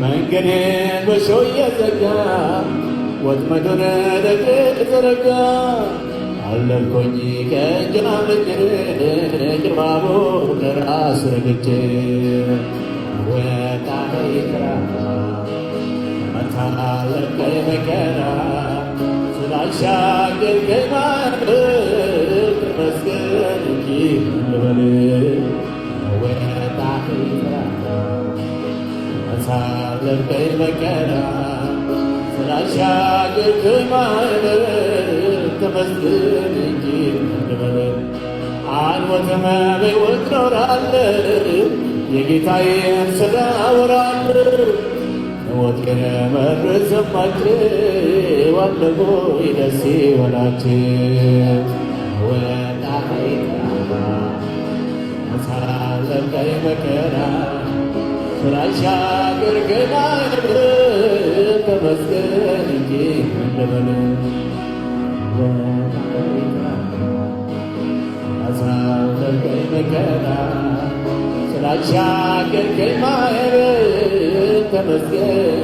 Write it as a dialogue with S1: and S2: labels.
S1: መንገዴን በሾህ እየዘጋ ወጥመዱን ደግፍ ዘረጋ አለፍኩኝ ከእጁ አመልጬ ጅማሙ ለራስ ረግጬ ወጣኸኝ ተራራ መታለፍከኝ መከራ ስላሻገርከኝ ማዕበል ተመስገን እንጂ ምን ልበል ወጣኸኝ ተራራ መታለፍከኝ መከራ ስላሻገርከኝ ማዕበል ተመስገን እንጂ ምን ልበል አልሞትም በሕይወት እኖራለሁ የጌታዬን ሥራ አወራለሁ ሞት ግን መርዝ ሰማችሁ አለፉኝ ደስ ይበላችሁ ወጣኸኝ ተራራ አሳለፍከኝ መከራ ስላሻገርከኝ ማዕበል ተመስገን እንጂ ምን ልበል ወጣኸኝ ተራራ አሳለፍከኝ መከራ ስላሻገርከኝ ማዕበል ተመስገን